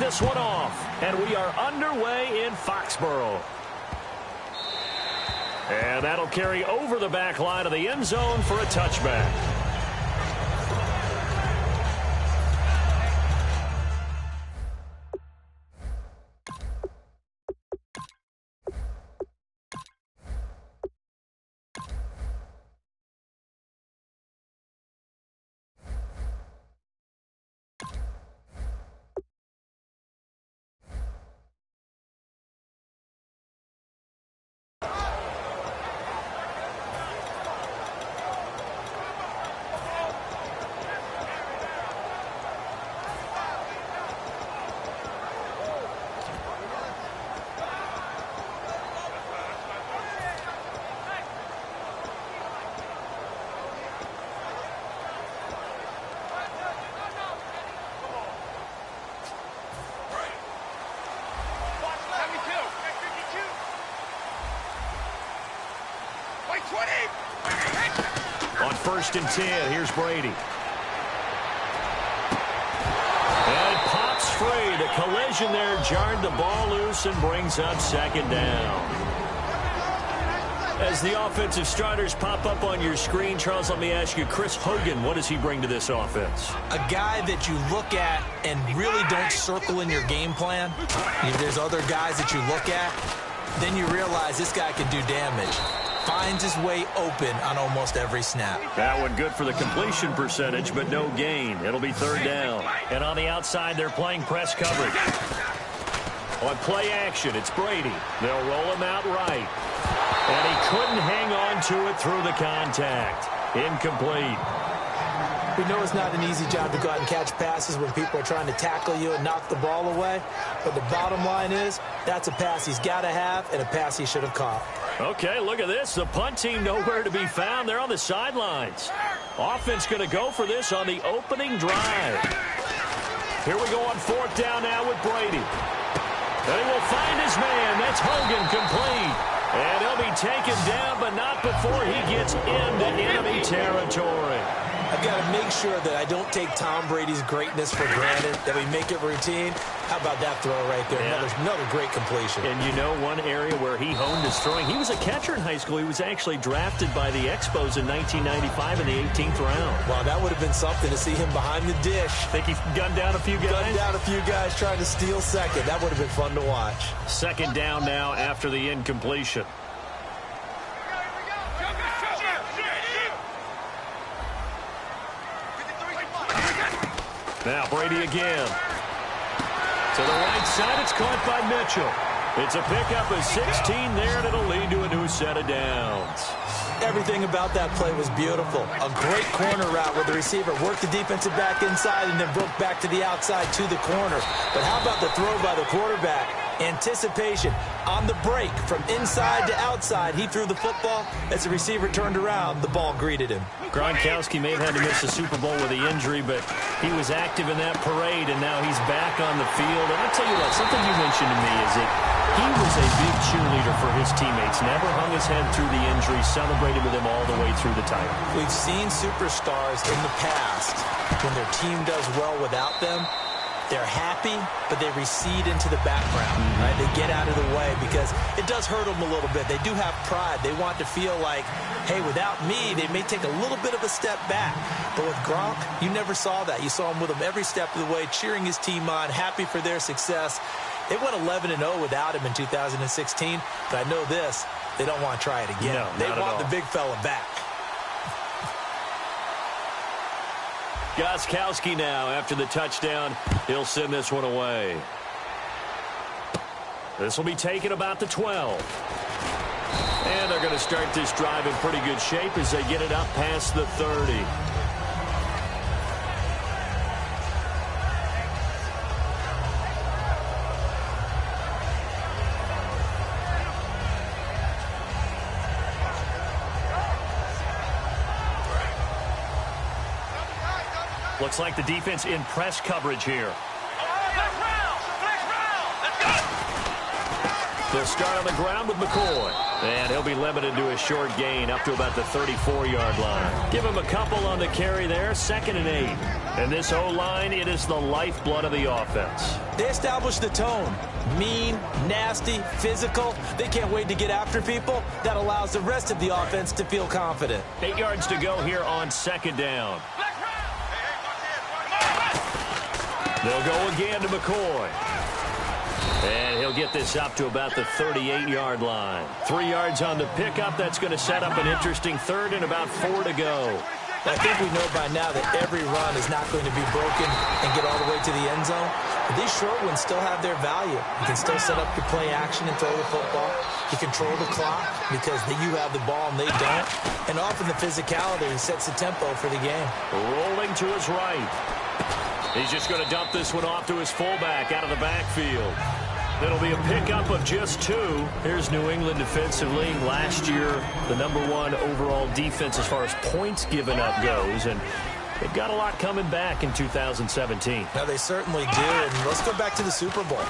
this one off. And we are underway in Foxborough. And that'll carry over the back line of the end zone for a touchback. On 1st and 10, here's Brady. And it pops free. The collision there jarred the ball loose and brings up 2nd down. As the offensive starters pop up on your screen, Charles, let me ask you, Chris Hogan, what does he bring to this offense? A guy that you look at and really don't circle in your game plan. If there's other guys that you look at, then you realize this guy can do damage. Finds his way open on almost every snap. That one good for the completion percentage, but no gain. It'll be 3rd down. And on the outside, they're playing press coverage. On play action, it's Brady. They'll roll him out right. And he couldn't hang on to it through the contact. Incomplete. We know it's not an easy job to go out and catch passes when people are trying to tackle you and knock the ball away. But the bottom line is, that's a pass he's got to have and a pass he should have caught. Okay, look at this. The punt team nowhere to be found. They're on the sidelines. Offense going to go for this on the opening drive. Here we go on 4th down now with Brady. And he will find his man. That's Hogan, complete. And he'll be taken down, but not before he gets into enemy territory. I've got to make sure that I don't take Tom Brady's greatness for granted, that we make it routine. How about that throw right there? Yeah. Another great completion. And you know one area where he honed his throwing, he was a catcher in high school. He was actually drafted by the Expos in 1995 in the 18th round. Wow, that would have been something to see him behind the dish. Think he gunned down a few guys? Gunned down a few guys trying to steal second. That would have been fun to watch. 2nd down now after the incompletion. Now Brady again. To the right side, it's caught by Mitchell. It's a pickup of 16 there, and it'll lead to a new set of downs. Everything about that play was beautiful. A great corner route where the receiver worked the defensive back inside and then broke back to the outside to the corner. But how about the throw by the quarterback? Anticipation on the break from inside to outside. He threw the football. As the receiver turned around, the ball greeted him. Gronkowski may have had to miss the Super Bowl with the injury, but he was active in that parade, and now he's back on the field. And I'll tell you what, something you mentioned to me is that he was a big cheerleader for his teammates. Never hung his head through the injury, celebrated with them all the way through the title. We've seen superstars in the past, when their team does well without them, they're happy, but they recede into the background, right? They get out of the way because it does hurt them a little bit. They do have pride. They want to feel like, hey, without me, they may take a little bit of a step back. But with Gronk, you never saw that. You saw him with him every step of the way, cheering his team on, happy for their success. They went 11-0 without him in 2016, but I know this, they don't want to try it again. No, they want the big fella back. Gostkowski now, after the touchdown, he'll send this one away. This will be taken about the 12. And they're going to start this drive in pretty good shape as they get it up past the 30. Looks like the defense in press coverage here. They'll start on the ground with McCoy. And he'll be limited to a short gain up to about the 34-yard line. Give him a couple on the carry there, 2nd and 8. And this O-line, it is the lifeblood of the offense. They established the tone. Mean, nasty, physical. They can't wait to get after people. That allows the rest of the offense to feel confident. 8 yards to go here on 2nd down. They'll go again to McCoy. And he'll get this up to about the 38-yard line. 3 yards on the pickup. That's going to set up an interesting 3rd and about 4 to go. I think we know by now that every run is not going to be broken and get all the way to the end zone. But these short ones still have their value. You can still set up your play action and throw the football. You control the clock because you have the ball and they don't. And often the physicality sets the tempo for the game. Rolling to his right. He's just going to dump this one off to his fullback out of the backfield. It'll be a pickup of just 2. Here's New England defensively. Last year, the #1 overall defense as far as points given up goes. And they've got a lot coming back in 2017. Now, they certainly do. And let's go back to the Super Bowl.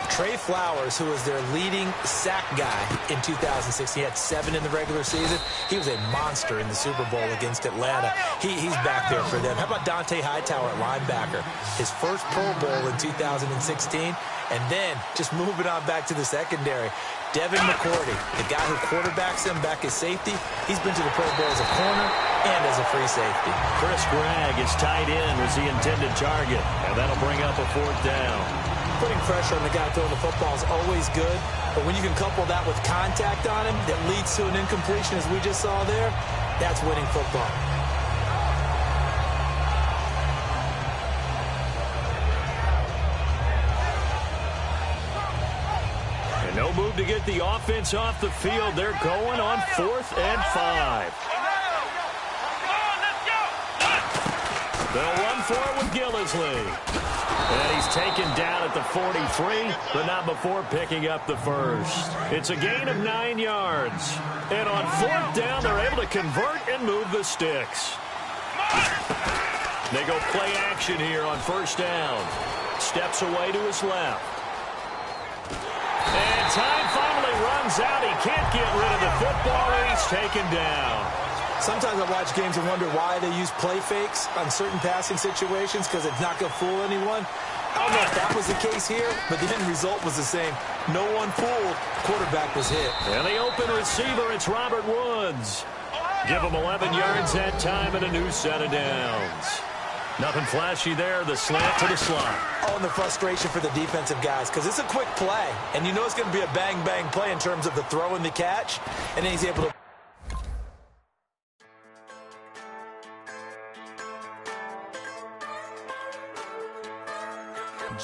Trey Flowers, who was their leading sack guy in 2006, he had 7 in the regular season. He was a monster in the Super Bowl against Atlanta. He's back there for them. How about Dante Hightower at linebacker? His first Pro Bowl in 2016. And then just moving on back to the secondary. Devin McCourty, the guy who quarterbacks him back as safety, he's been to the Pro Bowl as a corner and as a free safety. Chris Gregg is tight end, was the intended target. And that'll bring up a 4th down. Putting pressure on the guy throwing the football is always good, but when you can couple that with contact on him that leads to an incompletion, as we just saw there, that's winning football. And no move to get the offense off the field. They're going on 4th and 5. They'll run for it with Gillisley. And he's taken down at the 43, but not before picking up the 1st. It's a gain of 9 yards. And on 4th down, they're able to convert and move the sticks. They go play action here on 1st down. Steps away to his left. And time finally runs out. He can't get rid of the football, and he's taken down. Sometimes I watch games and wonder why they use play fakes on certain passing situations because it's not going to fool anyone. I don't know if that was the case here, but the end result was the same. No one fooled. Quarterback was hit. And the open receiver, it's Robert Woods. Give him 11 yards that time and a new set of downs. Nothing flashy there. The slant to the slot. Oh, and the frustration for the defensive guys because it's a quick play. And you know it's going to be a bang-bang play in terms of the throw and the catch. And then he's able to...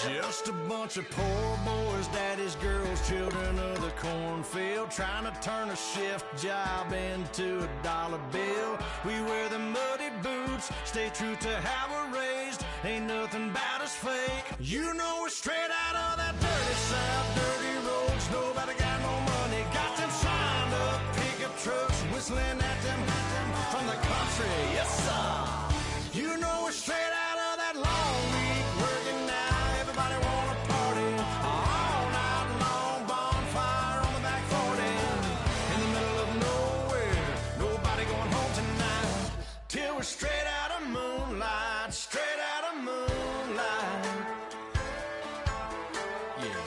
Just a bunch of poor boys, daddy's girls, children of the cornfield, trying to turn a shift job into a dollar bill. We wear the muddy boots, stay true to how we're raised. Ain't nothing about us fake. You know we're straight out of that dirty south, dirty roads. Nobody got no money, got them signed up pickup trucks, whistling at them from the country. Yes, sir. You know we're straight out of that long week working now. Everybody wanna party all night long, bonfire on the back 40 in the middle of nowhere. Nobody going home tonight till we're straight out of moonlight, straight out of moonlight. Yeah.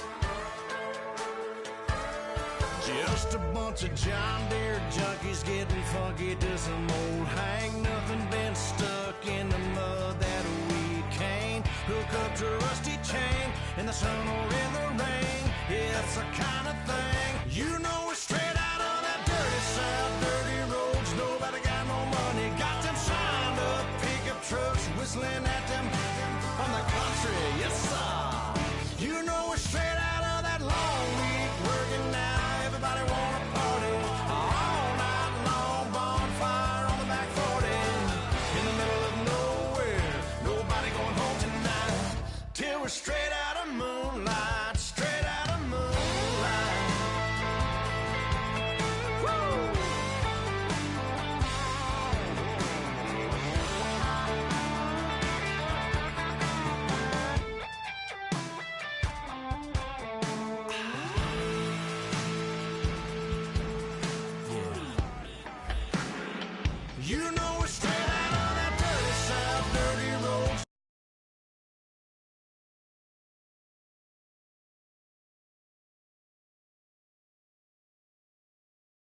Just a bunch of John Deere junkies getting funky to some old hang. Nothing been stuck in the mud that we can't hook up to a rusty chain in the sun or in the rain. Yeah, it's the kind of thing. You know we're straight out of that dirty south, dirty roads. Nobody got no money, got them signed up pickup trucks, whistling at them from the country. Yes, sir. You know we're straight